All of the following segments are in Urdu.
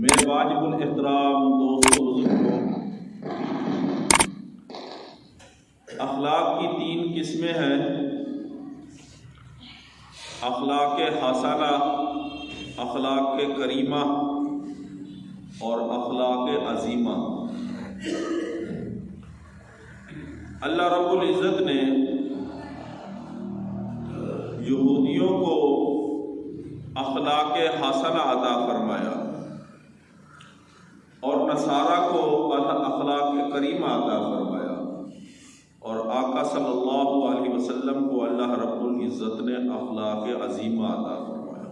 میرے واجب الاحترام دوستوں بزرگوں، اخلاق کی 3 قسمیں ہیں: اخلاق حسنہ، اخلاق کریمہ اور اخلاق عظیمہ۔ اللہ رب العزت نے یہودیوں کو اخلاق حسنہ عطا فرمایا اور نصارہ کو اخلاق کریمہ عطا فرمایا، اور آقا صلی اللہ علیہ وسلم کو اللہ رب العزت نے اخلاق عظیمہ عطا فرمایا۔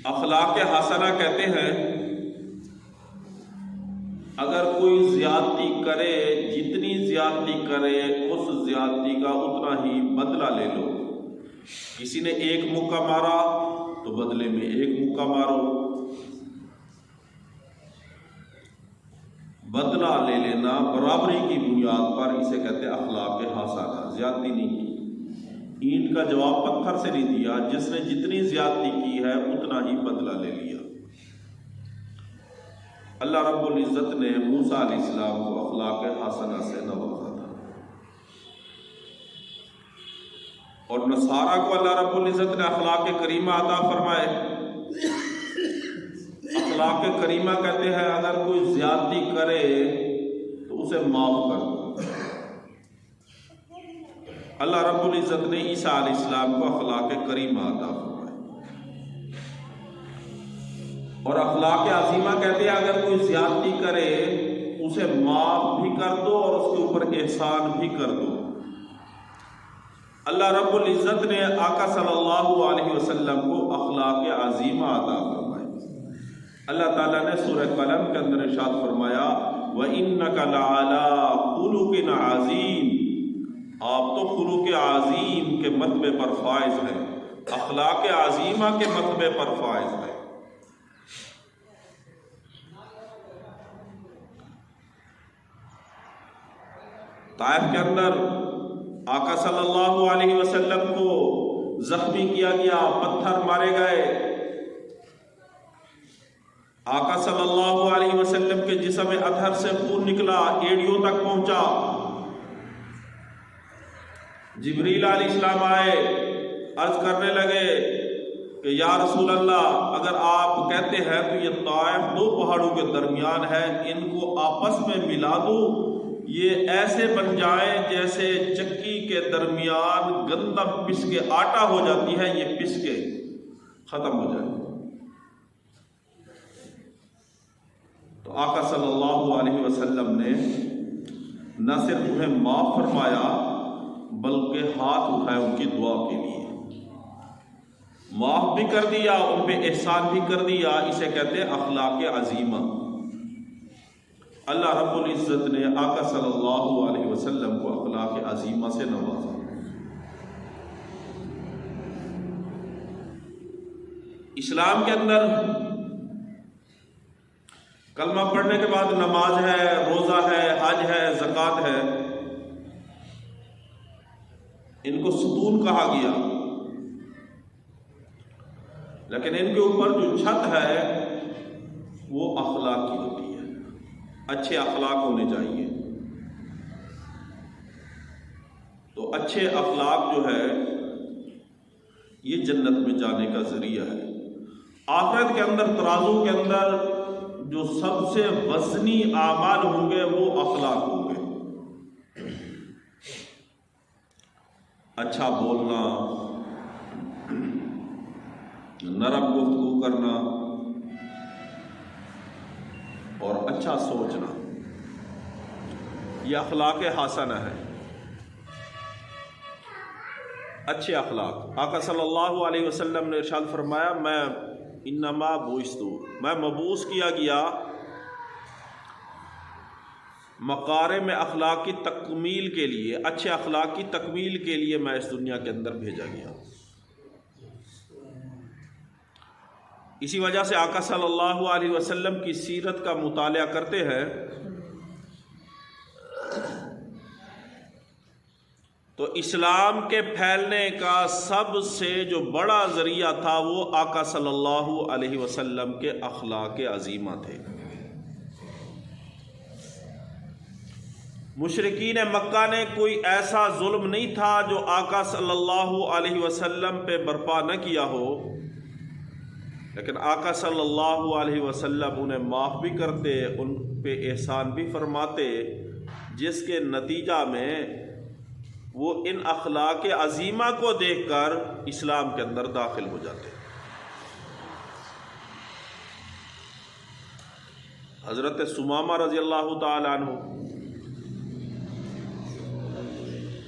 اخلاق حسنہ کہتے ہیں اگر کوئی زیادتی کرے، جتنی زیادتی کرے اس زیادتی کا اتنا ہی بدلہ لے لو۔ کسی نے 1 مکہ مارا تو بدلے میں 1 مکہ مارو، بدلہ لے لینا برابری کی بنیاد پر، اسے کہتے ہیں اخلاق حسنہ۔ زیادتی نہیں کی، اینٹ کا جواب پتھر سے نہیں دیا، جس نے جتنی زیادتی کی ہے اتنا ہی بدلہ لے لیا۔ اللہ رب العزت نے موسیٰ علیہ السلام کو اخلاق حسنہ سے نوازا تھا، اور نصارہ کو اللہ رب العزت نے اخلاق کریمہ عطا فرمائے۔ اخلاق کریمہ کہتے ہیں اگر کوئی زیادتی کرے تو اسے معاف کر دو۔ اللہ رب العزت نے عیسیٰ علیہ السلام کو اخلاق کریمہ عطا فرمائے۔ اور اخلاق عظیمہ کہتے ہیں اگر کوئی زیادتی کرے اسے معاف بھی کر دو اور اس کے اوپر احسان بھی کر دو۔ اللہ رب العزت نے آقا صلی اللہ علیہ وسلم کو اخلاق عظیمہ عطا فرمائے۔ اللہ تعالیٰ نے سورہ قلم کے اندر ارشاد فرمایا وَإِنَّكَ لَعَلَىٰ خُلُقٍ عَظِيمٍ، آپ تو خلق عظیم کے مرتبے پر فائز ہیں، اخلاق عظیمہ کے مرتبے پر فائز ہیں۔ طائف کے اندر آقا صلی اللہ علیہ وسلم کو زخمی کیا گیا، پتھر مارے گئے، آقا صلی اللہ علیہ وسلم کے جسم اطہر سے خون نکلا، ایڑیوں تک پہنچا۔ جبریل علیہ السلام آئے، عرض کرنے لگے کہ یا رسول اللہ اگر آپ کہتے ہیں تو یہ طائف 2 پہاڑوں کے درمیان ہے، ان کو آپس میں ملا دو، یہ ایسے بن جائیں جیسے چکی کے درمیان گندم پس کے آٹا ہو جاتی ہے، یہ پس کے ختم ہو جائے۔ تو آقا صلی اللہ علیہ وسلم نے نہ صرف انہیں معاف فرمایا بلکہ ہاتھ اٹھائے ان کی دعا کے لیے، معاف بھی کر دیا، ان پہ احسان بھی کر دیا۔ اسے کہتے ہیں اخلاق عظیمہ۔ اللہ رب العزت نے آقا صلی اللہ علیہ وسلم کو اخلاق عظیمہ سے نوازا۔ اسلام کے اندر کلمہ پڑھنے کے بعد نماز ہے، روزہ ہے، حج ہے، زکوٰۃ ہے، ان کو ستون کہا گیا، لیکن ان کے اوپر جو چھت ہے وہ اخلاق کی ہوتی ہے، اچھے اخلاق ہونے چاہیے۔ تو اچھے اخلاق جو ہے یہ جنت میں جانے کا ذریعہ ہے۔ آخرت کے اندر ترازو کے اندر جو سب سے وزنی اعمال ہوں گے وہ اخلاق ہوں گے۔ اچھا بولنا، نرم گفتگو کرنا اور اچھا سوچنا، یہ اخلاق حسنہ ہے، اچھے اخلاق۔ آقا صلی اللہ علیہ وسلم نے ارشاد فرمایا میں انما بعثت، میں مبعوث کیا گیا مکارم اخلاق کی تکمیل کے لیے، اچھے اخلاق کی تکمیل کے لیے میں اس دنیا کے اندر بھیجا گیا۔ اسی وجہ سے آقا صلی اللہ علیہ وسلم کی سیرت کا مطالعہ کرتے ہیں تو اسلام کے پھیلنے کا سب سے جو بڑا ذریعہ تھا وہ آقا صلی اللہ علیہ وسلم کے اخلاق عظیمہ تھے۔ مشرکین مکہ نے کوئی ایسا ظلم نہیں تھا جو آقا صلی اللہ علیہ وسلم پہ برپا نہ کیا ہو، لیکن آقا صلی اللہ علیہ وسلم انہیں معاف بھی کرتے، ان پہ احسان بھی فرماتے، جس کے نتیجہ میں وہ ان اخلاق عظیمہ کو دیکھ کر اسلام کے اندر داخل ہو جاتے۔ حضرت ثمامہ رضی اللہ تعالی عنہ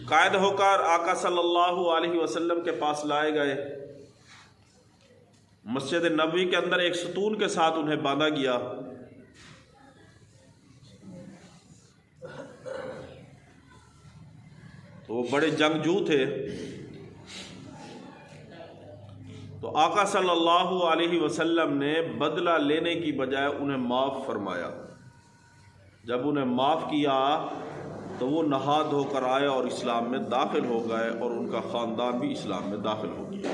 قائد ہو کر آقا صلی اللہ علیہ وسلم کے پاس لائے گئے۔ مسجد نبوی کے اندر ایک ستون کے ساتھ انہیں باندھا گیا۔ تو وہ بڑے جنگجو تھے، تو آقا صلی اللہ علیہ وسلم نے بدلہ لینے کی بجائے انہیں معاف فرمایا۔ جب انہیں معاف کیا تو وہ نہا دھو کر آئے اور اسلام میں داخل ہو گئے، اور ان کا خاندان بھی اسلام میں داخل ہو گیا۔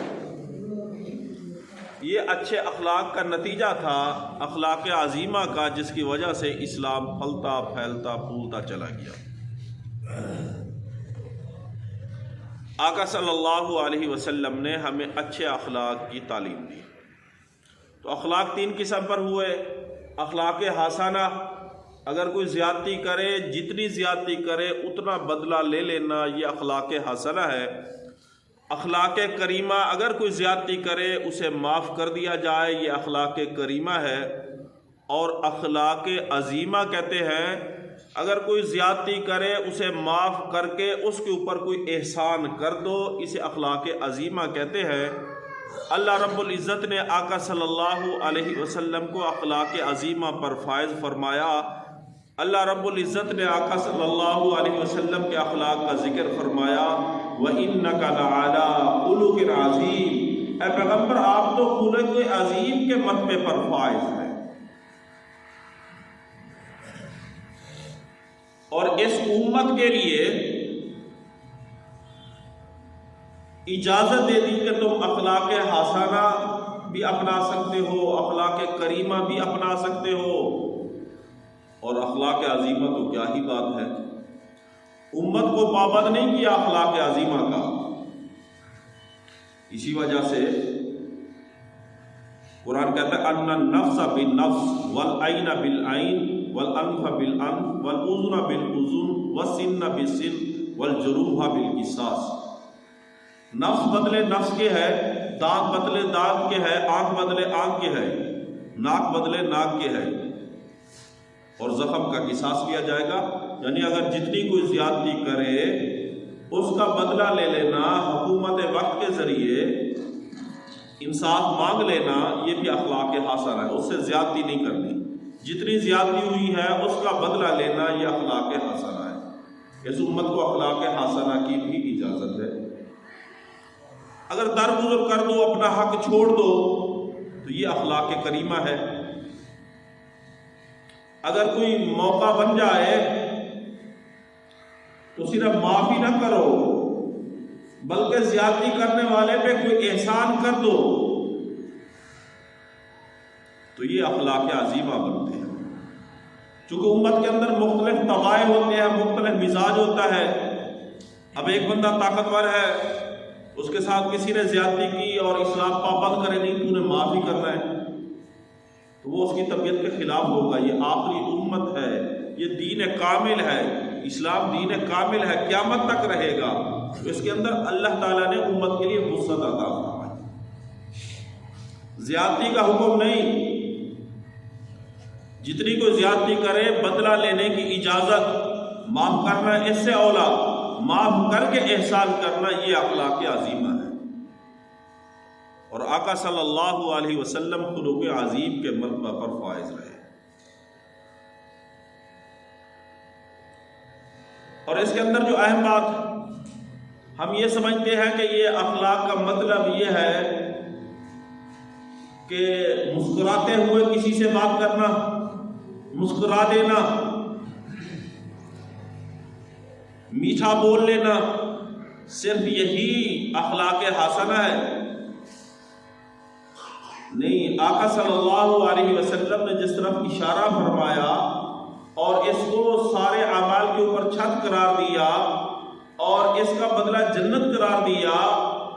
یہ اچھے اخلاق کا نتیجہ تھا، اخلاق عظیمہ کا، جس کی وجہ سے اسلام پھلتا پھیلتا پھولتا چلا گیا۔ آقا صلی اللہ علیہ وسلم نے ہمیں اچھے اخلاق کی تعلیم دی۔ تو اخلاق تین قسم پر ہوئے۔ اخلاق حسنہ، اگر کوئی زیادتی کرے، جتنی زیادتی کرے اتنا بدلہ لے لینا، یہ اخلاق حسنہ ہے۔ اخلاق کریمہ، اگر کوئی زیادتی کرے اسے معاف کر دیا جائے، یہ اخلاق کریمہ ہے۔ اور اخلاق عظیمہ کہتے ہیں اگر کوئی زیادتی کرے اسے معاف کر کے اس کے اوپر کوئی احسان کر دو، اسے اخلاق عظیمہ کہتے ہیں۔ اللہ رب العزت نے آقا صلی اللہ علیہ وسلم کو اخلاق عظیمہ پر فائز فرمایا۔ اللہ رب العزت نے آقا صلی اللہ علیہ وسلم کے اخلاق کا ذکر فرمایا، وَإِنَّكَ لَعَلَىٰ خُلُقٍ عَظِيمٍ، اے پیغمبر آپ تو خلق عظیم کے مرتبے پر فائز ہیں۔ اور اس امت کے لیے اجازت دے دی کہ تم اخلاق حسنہ بھی اپنا سکتے ہو، اخلاق کریمہ بھی اپنا سکتے ہو، اور اخلاق عظیمہ تو کیا ہی بات ہے۔ امت کو پابند نہیں کیا اخلاق عظیمہ کا۔ اسی وجہ سے قرآن کہتا ہے ان النفس بالنفس والعین بالعین والانف بالانف والاذن بالاذن والسن بالسن والجروح بالقصاص۔ نفس بدلے نفس کے ہے، دانت بدلے دانت کے ہے، آنکھ بدلے آنکھ کے ہے، ناک بدلے ناک کے ہے، اور زخم کا قصاص کیا جائے گا۔ یعنی اگر جتنی کوئی زیادتی کرے اس کا بدلہ لے لینا، حکومت وقت کے ذریعے انصاف مانگ لینا، یہ بھی اخلاق حسنہ ہے۔ اس سے زیادتی نہیں کرنی، جتنی زیادتی ہوئی ہے اس کا بدلہ لینا، یہ اخلاق حسنہ ہے۔ اس امت کو اخلاق حسنہ کی بھی اجازت ہے۔ اگر درگزر کر دو، اپنا حق چھوڑ دو، تو یہ اخلاق کریمہ ہے۔ اگر کوئی موقع بن جائے تو صرف معافی نہ کرو، بلکہ زیادتی کرنے والے پہ کوئی احسان کر دو، تو یہ اخلاق عظیمہ بنتے ہیں۔ چونکہ امت کے اندر مختلف طبائع ہوتے ہیں، مختلف مزاج ہوتا ہے۔ اب ایک بندہ طاقتور ہے، اس کے ساتھ کسی نے زیادتی کی اور اسلام پابند کرے نہیں، تو نے معافی کرنا ہے، تو وہ اس کی طبیعت کے خلاف ہوگا۔ یہ آخری امت ہے، یہ دین کامل ہے، اسلام دین کامل ہے، قیامت تک رہے گا۔ تو اس کے اندر اللہ تعالیٰ نے امت کے لیے وسعت عطا فرمائی، زیادتی کا حکم نہیں۔ جتنی کوئی زیادتی کرے بدلہ لینے کی اجازت، معاف کرنا اس سے اولا، معاف کر کے احسان کرنا، یہ اخلاق عظیمہ ہے۔ اور آقا صلی اللہ علیہ وسلم خلق عظیم کے مرتبہ پر فائز رہے۔ اور اس کے اندر جو اہم بات ہم یہ سمجھتے ہیں کہ یہ اخلاق کا مطلب یہ ہے کہ مسکراتے ہوئے کسی سے بات کرنا، مسکرا دینا، میٹھا بول لینا، صرف یہی اخلاق حسنہ ہے؟ نہیں، آقا صلی اللہ علیہ وسلم نے جس طرف اشارہ فرمایا اور اس کو سارے اعمال کے اوپر چھت قرار دیا اور اس کا بدلہ جنت قرار دیا،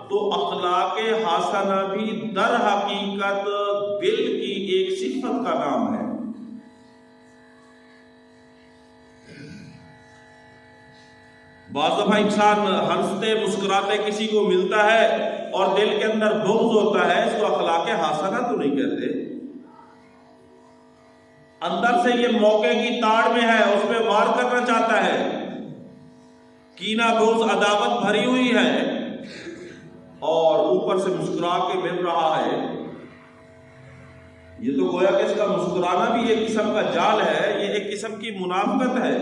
تو اخلاق حسنہ بھی در حقیقت دل کی ایک صفت کا نام ہے۔ بعض دفعہ انسان ہنستے مسکراتے کسی کو ملتا ہے اور دل کے اندر بغض ہوتا ہے، اس کو اخلاق حسنہ تو نہیں کہتے۔ اندر سے یہ موقع کی تاڑ میں ہے، اس پہ وار کرنا چاہتا ہے، کینہ بغض عداوت بھری ہوئی ہے، اور اوپر سے مسکرا کے مل رہا ہے۔ یہ تو گویا کہ اس کا مسکرانا بھی ایک قسم کا جال ہے، یہ ایک قسم کی منافقت ہے۔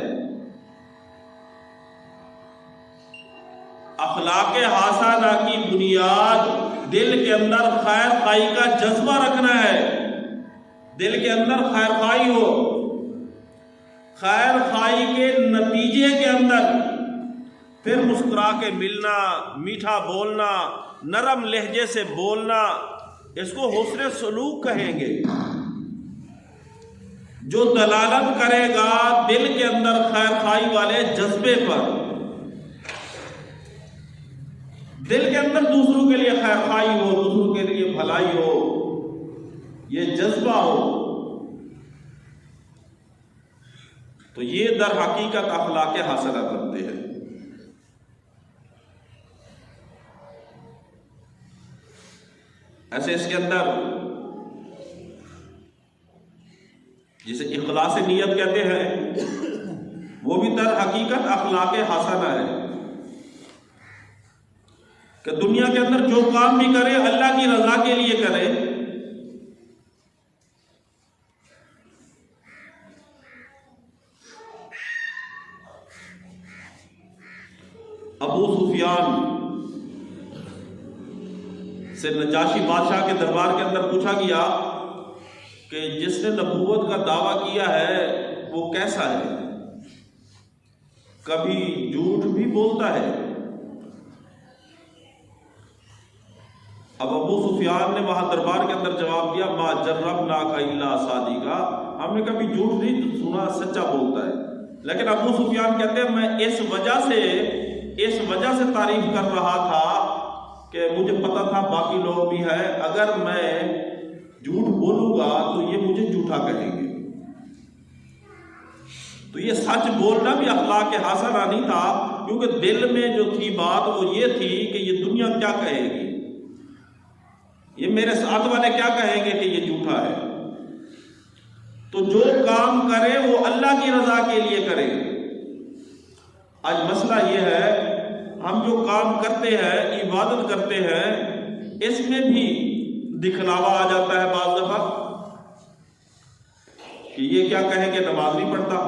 اخلاق حسنہ کی بنیاد دل کے اندر خیر خواہی کا جذبہ رکھنا ہے، دل کے اندر خیر خواہی ہو، خیر خواہی کے نتیجے کے اندر پھر مسکرا کے ملنا، میٹھا بولنا، نرم لہجے سے بولنا، اس کو حسن سلوک کہیں گے، جو دلالت کرے گا دل کے اندر خیر خواہی والے جذبے پر، دل کے اندر دوسروں کے لیے خیر خواہی ہو، دوسروں کے لیے بھلائی ہو، یہ جذبہ ہو، تو یہ در حقیقت اخلاق حسنہ کرتے ہیں۔ ایسے اس کے اندر جسے اخلاص نیت کہتے ہیں، وہ بھی در حقیقت اخلاق حسنہ ہے کہ دنیا کے اندر جو کام بھی کرے اللہ کی رضا کے لیے کرے۔ ابو سفیان سے نجاشی بادشاہ کے دربار کے اندر پوچھا گیا کہ جس نے نبوت کا دعویٰ کیا ہے وہ کیسا ہے، کبھی جھوٹ بھی بولتا ہے؟ اب ابو سفیان نے وہاں دربار کے اندر جواب دیا، ما جربناک الا صادقا، ہم نے کبھی جھوٹ نہیں سنا، سچا بولتا ہے۔ لیکن ابو سفیان کہتے ہیں میں اس وجہ سے تعریف کر رہا تھا کہ مجھے پتا تھا باقی لوگ بھی ہیں، اگر میں جھوٹ بولوں گا تو یہ مجھے جھوٹا کہیں گے۔ تو یہ سچ بولنا بھی اخلاق حسنہ نہیں تھا، کیونکہ دل میں جو تھی بات وہ یہ تھی کہ یہ دنیا کیا کہے گی، یہ میرے ساتھ والے کیا کہیں گے کہ یہ جھوٹا ہے۔ تو جو کام کرے وہ اللہ کی رضا کے لیے کرے۔ آج مسئلہ یہ ہے، ہم جو کام کرتے ہیں، عبادت کرتے ہیں، اس میں بھی دکھلاوا آ جاتا ہے بعض دفعہ کہ یہ کیا کہیں کہ نماز نہیں پڑھتا،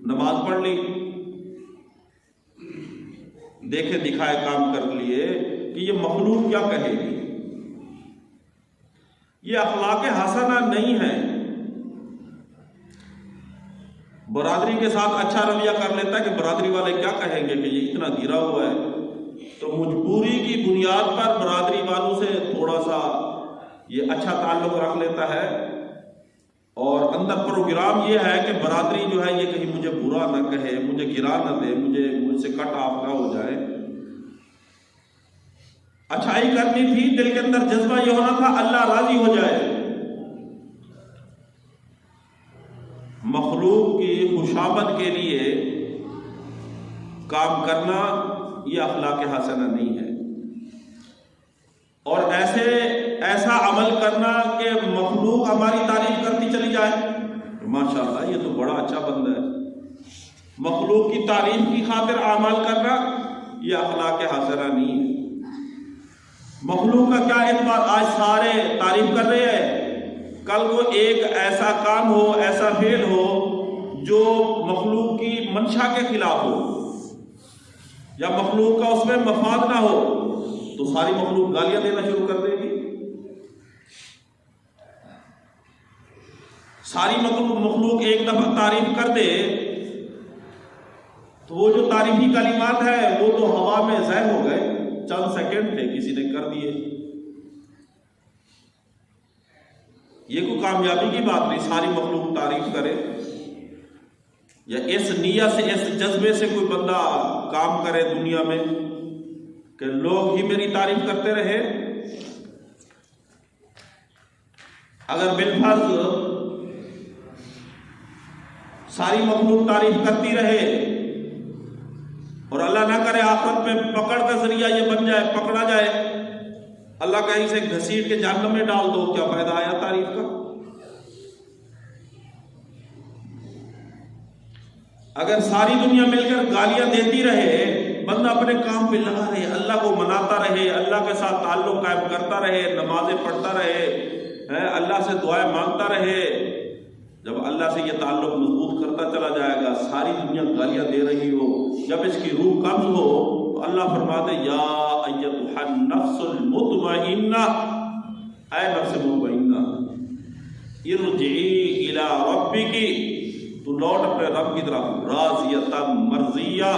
نماز پڑھ لی، دیکھے دکھائے کام کر لیے کہ یہ مخلوق کیا کہے گی۔ یہ اخلاق حسنہ نہیں ہے۔ برادری کے ساتھ اچھا رویہ کر لیتا ہے کہ برادری والے کیا کہیں گے کہ یہ اتنا گرا ہوا ہے، تو مجبوری کی بنیاد پر برادری والوں سے تھوڑا سا یہ اچھا تعلق رکھ لیتا ہے، اور اندر پروگرام یہ ہے کہ برادری جو ہے یہ کہیں مجھے برا نہ کہے، مجھے گرا نہ دے، مجھ سے کٹ آف نہ ہو جائے۔ اچھائی کرنی تھی، دل کے اندر جذبہ یہ ہونا تھا اللہ راضی ہو جائے۔ مخلوق کی خوشامد کے لیے کام کرنا یہ اخلاق حسنہ نہیں ہے، اور ایسا عمل کرنا کہ مخلوق ہماری تعریف کرتی چلی جائے، ماشاءاللہ یہ تو بڑا اچھا بندہ ہے، مخلوق کی تعریف کی خاطر اعمال کرنا یہ اخلاق حسنہ نہیں ہے۔ مخلوق کا کیا اعتبار، آج سارے تعریف کر رہے ہیں، کل کو ایک ایسا کام ہو، ایسا فعل ہو جو مخلوق کی منشا کے خلاف ہو یا مخلوق کا اس میں مفاد نہ ہو، تو ساری مخلوق گالیاں دینا شروع کر دے گی۔ ساری مخلوق ایک دفعہ تعریف کر دے تو وہ جو تعریفی کلمات ہیں وہ تو ہوا میں ضائع ہو گئے، چند سیکنڈ تھے، کسی نے کر دیے۔ یہ کوئی کامیابی کی بات نہیں، ساری مخلوق تعریف کرے، یا اس نیت سے، اس جذبے سے کوئی بندہ کام کرے دنیا میں کہ لوگ ہی میری تعریف کرتے رہے۔ اگر بالفرض ساری مخلوق تعریف کرتی رہے اور اللہ نہ کرے آخرت میں پکڑ کا ذریعہ یہ بن جائے، پکڑا جائے، اللہ کہیں سے گھسیٹ کے جہنم میں ڈال دو، کیا فائدہ آیا تعریف کا؟ اگر ساری دنیا مل کر گالیاں دیتی رہے، بندہ اپنے کام پہ لگا رہے، اللہ کو مناتا رہے، اللہ کے ساتھ تعلق قائم کرتا رہے، نمازیں پڑھتا رہے، اللہ سے دعائیں مانگتا رہے، جب اللہ سے یہ تعلق مضبوط کرتا چلا جائے گا، ساری دنیا گالیاں دے رہی ہو، جب اس کی روح قبض ہو تو اللہ فرماتے یا ایتھا النفس المطمئنہ، اے نفس مطمئنہ، ارجعی الی ربک، تو لوٹ اپنے رب کی طرف، راضیۃ مرضیہ،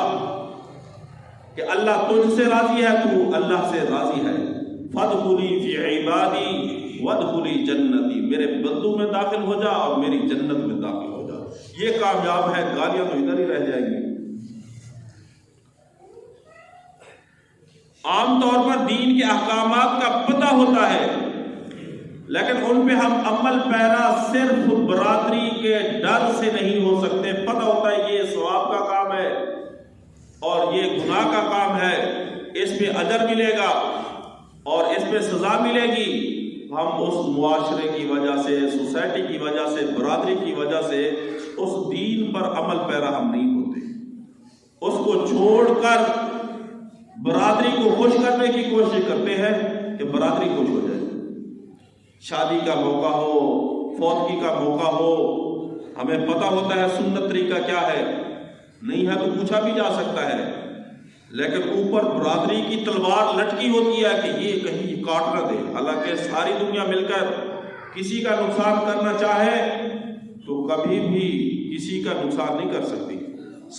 کہ اللہ تجھ سے راضی ہے، تو اللہ سے راضی ہے، فادخلی فی عبادی وادخلی جنتی، میرے بندوں میں داخل ہو جا اور میری جنت میں داخل ہو جا۔ یہ کامیاب ہے، گالیاں تو ادھر ہی رہ جائیں گی۔ عام طور پر دین کے احکامات کا پتہ ہوتا ہے، لیکن ان پہ ہم عمل پیرا صرف برادری کے ڈر سے نہیں ہو سکتے۔ پتہ ہوتا ہے یہ ثواب کا کام ہے اور یہ گناہ کا کام ہے، اس پہ اجر ملے گا اور اس پہ سزا ملے گی، ہم اس معاشرے کی وجہ سے، سوسائٹی کی وجہ سے، برادری کی وجہ سے اس دین پر عمل پیرا ہم نہیں ہوتے، اس کو چھوڑ کر برادری کو خوش کرنے کی کوشش کرتے ہیں کہ برادری خوش ہو جائے۔ شادی کا موقع ہو، فوتگی کا موقع ہو، ہمیں پتہ ہوتا ہے سنت طریقہ کیا ہے، نہیں ہے تو پوچھا بھی جا سکتا ہے، لیکن اوپر برادری کی تلوار لٹکی ہوتی ہے کہ یہ کہیں کاٹ نہ دے، حالانکہ ساری دنیا مل کر کسی کا نقصان کرنا چاہے تو کبھی بھی کسی کا نقصان نہیں کر سکتی۔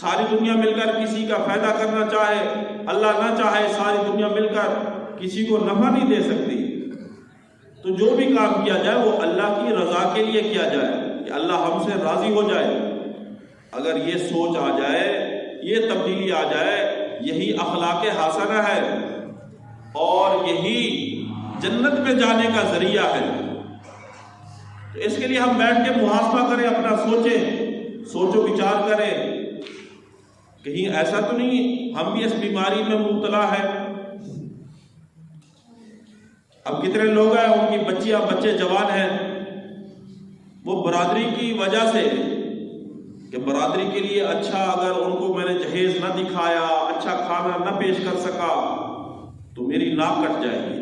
ساری دنیا مل کر کسی کا فائدہ کرنا چاہے، اللہ نہ چاہے ساری دنیا مل کر کسی کو نفع نہیں دے سکتی۔ تو جو بھی کام کیا جائے وہ اللہ کی رضا کے لیے کیا جائے کہ اللہ ہم سے راضی ہو جائے۔ اگر یہ سوچ آ جائے، یہ تبدیلی آ جائے، یہی اخلاق حسنہ ہے اور یہی جنت میں جانے کا ذریعہ ہے۔ تو اس کے لیے ہم بیٹھ کے محاسبہ کریں، اپنا سوچیں، سوچ و بچار کریں، کہیں ایسا تو نہیں ہم بھی اس بیماری میں مبتلا ہے۔ اب کتنے لوگ ہیں ان کی بچیاں بچے جوان ہیں، وہ برادری کی وجہ سے کہ برادری کے لیے اچھا اگر ان کو میں نے جہیز نہ دکھایا، اچھا کھانا نہ پیش کر سکا تو میری ناک کٹ جائے گی۔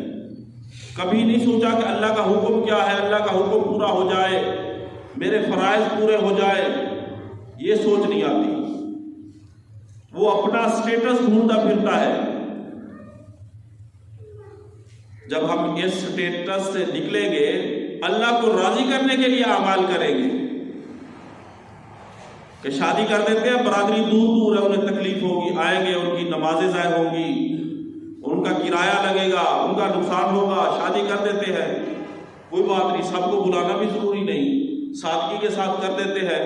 کبھی نہیں سوچا کہ اللہ کا حکم کیا ہے، اللہ کا حکم پورا ہو جائے، میرے فرائض پورے ہو جائے، یہ سوچ نہیں آتی۔ وہ اپنا سٹیٹس ڈھونڈتا پھرتا ہے۔ جب ہم اس سٹیٹس سے نکلیں گے، اللہ کو راضی کرنے کے لیے اعمال کریں گے کہ شادی کر دیتے ہیں، برادری دور دور ہے، انہیں تکلیف ہوگی، آئیں گے، ان کی نمازیں ضائع ہوں گی، ان کا کرایہ لگے گا، ان کا نقصان ہوگا، شادی کر دیتے ہیں، کوئی بات نہیں، سب کو بلانا بھی ضروری نہیں، سادگی کے ساتھ کر دیتے ہیں،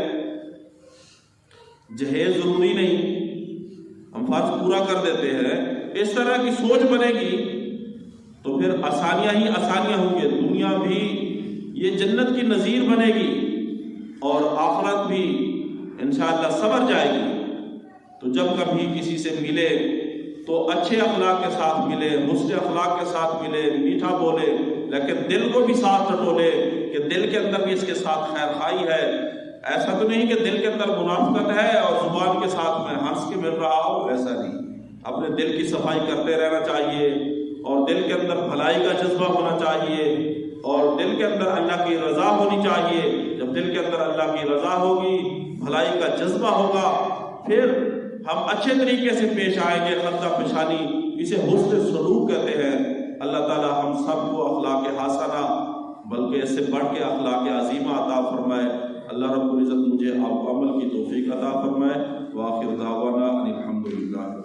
جہیز ضروری نہیں، ہم فرض پورا کر دیتے ہیں۔ اس طرح کی سوچ بنے گی تو پھر آسانیاں ہی آسانیاں ہوں گی، دنیا بھی یہ جنت کی نظیر بنے گی اور آخرت بھی انشاءاللہ سنور جائے گی۔ تو جب کبھی کسی سے ملے تو اچھے اخلاق کے ساتھ ملے، حسن اخلاق کے ساتھ ملے، میٹھا بولے، لیکن دل کو بھی ساتھ ٹٹولے کہ دل کے اندر بھی اس کے ساتھ خیر خواہی ہے۔ ایسا تو نہیں کہ دل کے اندر منافقت ہے اور زبان کے ساتھ میں ہنس کے مل رہا ہو، ایسا نہیں۔ اپنے دل کی صفائی کرتے رہنا چاہیے اور دل کے اندر بھلائی کا جذبہ ہونا چاہیے اور دل کے اندر اللہ کی رضا ہونی چاہیے۔ جب دل کے اندر اللہ کی رضا ہوگی، بھلائی کا جذبہ ہوگا، پھر ہم اچھے طریقے سے پیش آئیں گے، خطہ پیشانی، اسے حسن سلوک کہتے ہیں۔ اللہ تعالی ہم سب کو اخلاق حسنہ بلکہ اس سے بڑھ کے اخلاق عظیمہ عطا فرمائے۔ اللہ رب العزت مجھے آپ عمل کی توفیق عطا فرمائے۔ وآخر دعوانا ان الحمدللہ۔